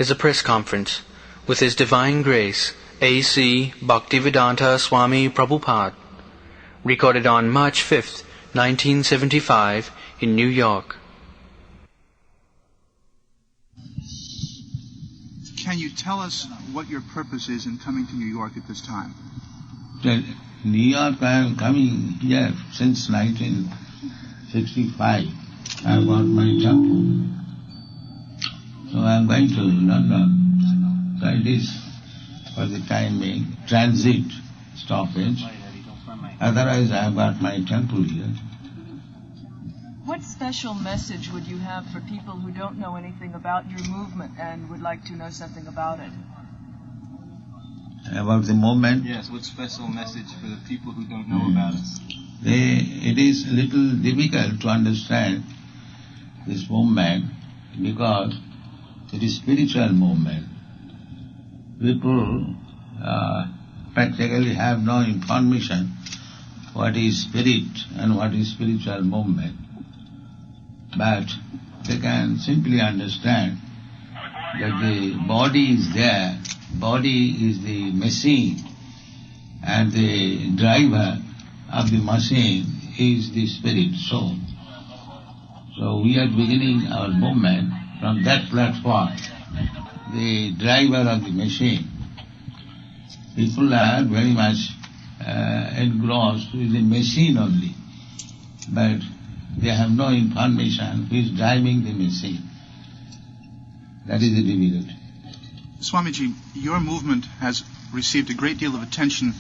is a press conference with His Divine Grace A.C. Bhaktivedanta Swami Prabhupada, recorded on March 5th, 1975 in New York. Can you tell us what your purpose is in coming to New York at this time? New York, I am coming here since 1965. I bought my temple. So I am going to London. So it is for the time being transit stoppage. Otherwise I have got my temple here. What special message would you have for people who don't know anything about your movement and would like to know something about it? About the movement? Yes, what special message for the people who don't know about us? It is a little difficult to understand this movement because it is spiritual movement. People practically have no information what is spirit and what is spiritual movement. But they can simply understand that the body is there, body is the machine, and the driver of the machine is the spirit soul. So we are beginning our movement from that platform, the driver of the machine. People are very much engrossed with the machine only, but they have no information who is driving the machine. That is the difficulty. Swamiji, your movement has received a great deal of attention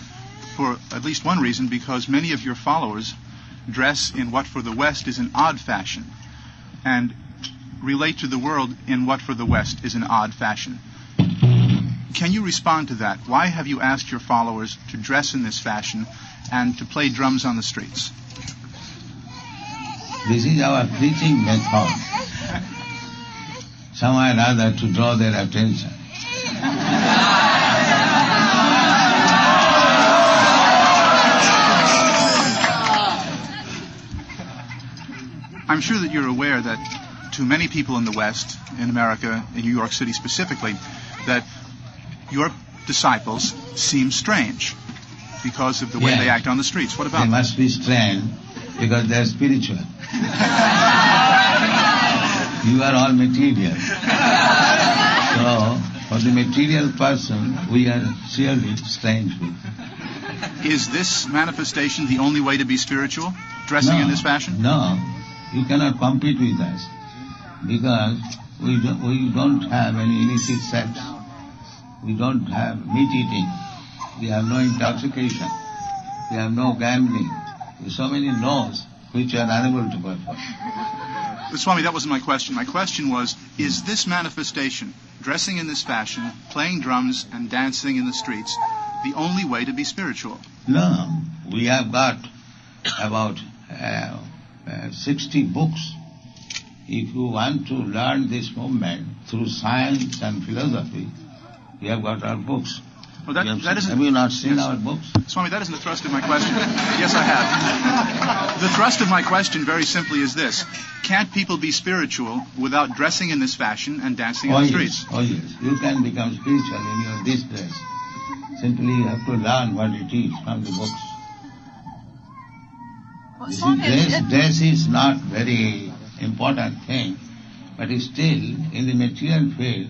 for at least one reason, because many of your followers dress in what for the West is an odd fashion and relate to the world in what for the West is an odd fashion. Can you respond to that? Why have you asked your followers to dress in this fashion and to play drums on the streets? This is our preaching method, somehow or other to draw their attention. I'm sure that you're aware that to many people in the West, in America, in New York City specifically, that your disciples seem strange because of the way they act on the streets. What about They them? must be strange because they are spiritual. You are all material. So, for the material person, we are surely strange people. Is this manifestation the only way to be spiritual? Dressing in this fashion? No, you cannot compete with us because we don't have any illicit sex. We don't have meat eating. We have no intoxication. We have no gambling. There's so many no's which are unable to perform. But Swami, that wasn't my question. My question was, is this manifestation, dressing in this fashion, playing drums and dancing in the streets, the only way to be spiritual? No, we have got about 60 books. If you want to learn this movement through science and philosophy, we have got our books. Well, that isn't, have you not seen our books? Swami, that isn't the thrust of my question. Yes, I have. The thrust of my question very simply is this. Can't people be spiritual without dressing in this fashion and dancing in the streets? Oh yes, you can become spiritual in your this dress. Simply you have to learn what it is from the books. Well, dress is not very important thing, but still in the material field,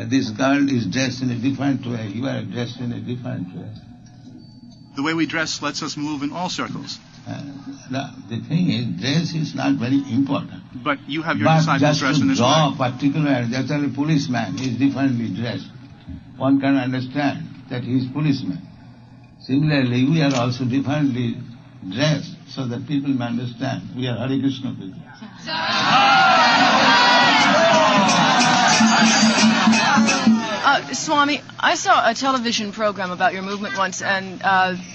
this girl is dressed in a different way, you are dressed in a different way. The way we dress lets us move in all circles. The thing is, dress is not very important. But you have your disciples dressed in this way. But just to draw particular, just as a policeman is differently dressed, one can understand that he is policeman. Similarly, we are also differently dressed so that people may understand we are Hare Krishna people. Swami, I saw a television program about your movement once, and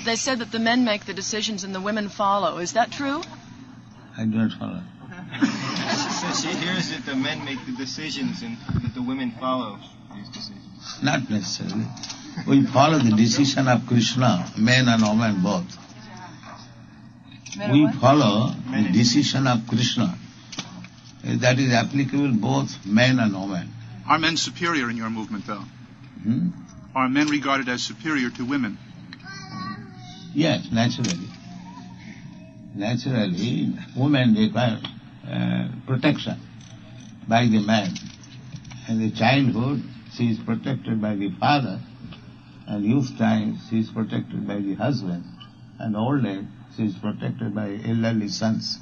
they said that the men make the decisions and the women follow. Is that true? I do not follow. So she hears that the men make the decisions and that the women follow these decisions. Not necessarily. We follow the decision of Krishna, men and women both. We follow the decision of Krishna. That is applicable both men and women. Are men superior in your movement, though? Hmm? Are men regarded as superior to women? Yes, naturally. Naturally, women require protection by the man. In the childhood, she is protected by the father, and youth time, she is protected by the husband, and old age, she is protected by elderly sons.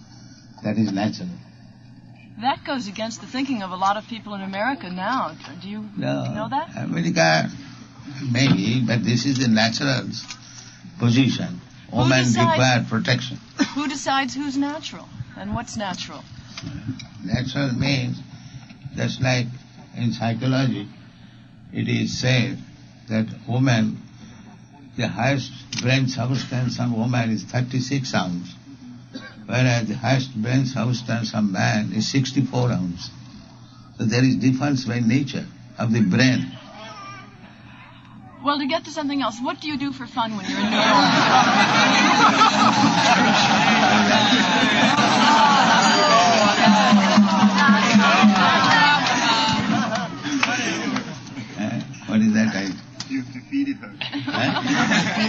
That is natural. That goes against the thinking of a lot of people in America now. Do you know that? America, maybe, but this is the natural position. Women require protection. Who decides who's natural and what's natural? Natural means, just like in psychology, it is said that woman, the highest brain substance of woman is 36 ounces, whereas the highest brain substance of man is 64 ounces. So there is difference by nature of the brain. Well, to get to something else, what do you do for fun when you're in New York? What is that? You've defeated her.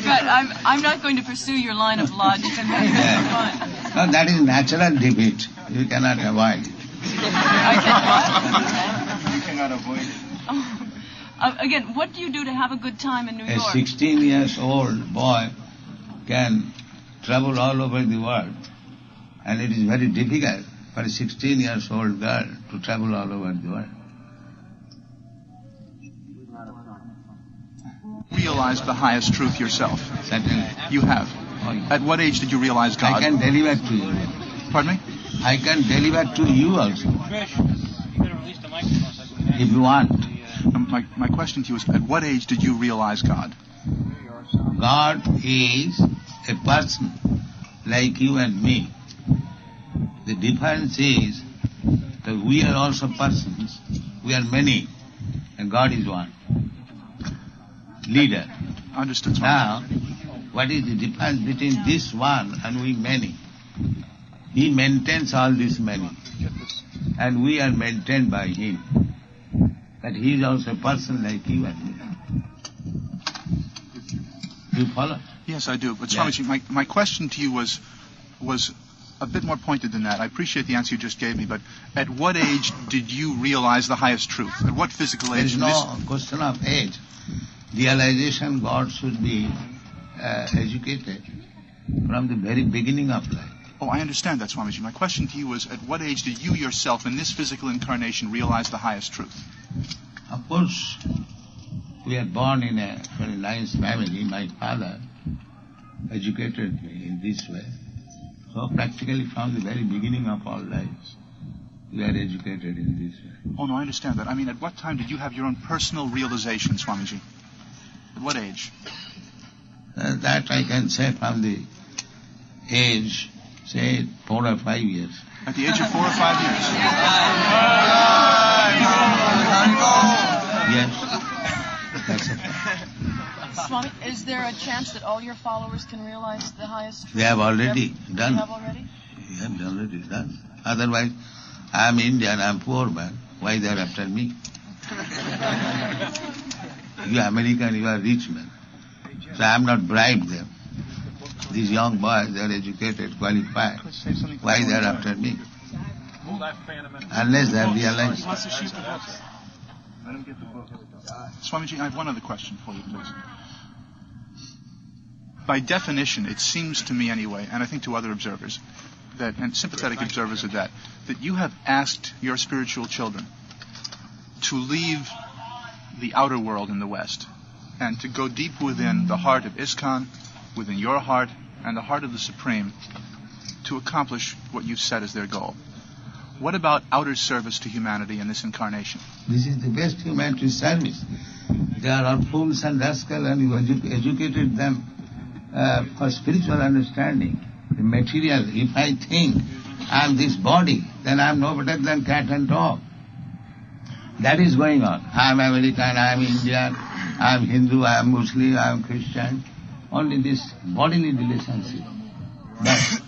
But I'm not going to pursue your line of logic and make it fun. No, that is natural defeat. You cannot avoid it. You cannot avoid it. Again, what do you do to have a good time in New A York? 16-year-old boy can travel all over the world, and it is very difficult for a 16-year-old girl to travel all over the world. Realized the highest truth yourself. Certainly. You have. At what age did you realize God? I can deliver to you. Pardon me? I can deliver to you also, if you want. My question to you is, at what age did you realize God? God is a person like you and me. The difference is that we are also persons. We are many, and God is one. Leader. Understood. Now, what is the difference between this one and we many? He maintains all this many, and we are maintained by him. But he is also a person like you and me. You follow? Yes, I do. But Yeah. Swamiji, my question to you was a bit more pointed than that. I appreciate the answer you just gave me, but at what age did you realize the highest truth? At what physical There age? is no question of age. Realization God should be educated from the very beginning of life. Oh, I understand that, Swamiji. My question to you was, at what age did you yourself in this physical incarnation realize the highest truth? Of course, we are born in a very nice family. My father educated me in this way. So practically from the very beginning of our lives, we are educated in this way. Oh, no, I understand that. I mean, at what time did you have your own personal realization, Swamiji? At what age? That I can say from the age, say 4 or 5 years. At the age of 4 or 5 years? Yes, that's a fact. Swami, is there a chance that all your followers can realize the highest truth? They have already done. They have already? They have already done. Otherwise, I am Indian, I am poor man. Why they are after me? You are American, you are rich man. So I am not bribed them. These young boys, they are educated, qualified. Why they are after me? Unless they have realized. Let him get the book. Swamiji, I have one other question for you, please. By definition, it seems to me anyway, and I think to other observers, that, and sympathetic observers at that you have asked your spiritual children to leave the outer world in the West and to go deep within the heart of ISKCON, within your heart, and the heart of the Supreme to accomplish what you've set as their goal. What about outer service to humanity in this incarnation? This is the best humanity service. They are all fools and rascals, and you educated them for spiritual understanding. The material, if I think I am this body, then I am no better than cat and dog. That is going on. I am American, I am Indian, I am Hindu, I am Muslim, I am Christian. Only this bodily relationship. But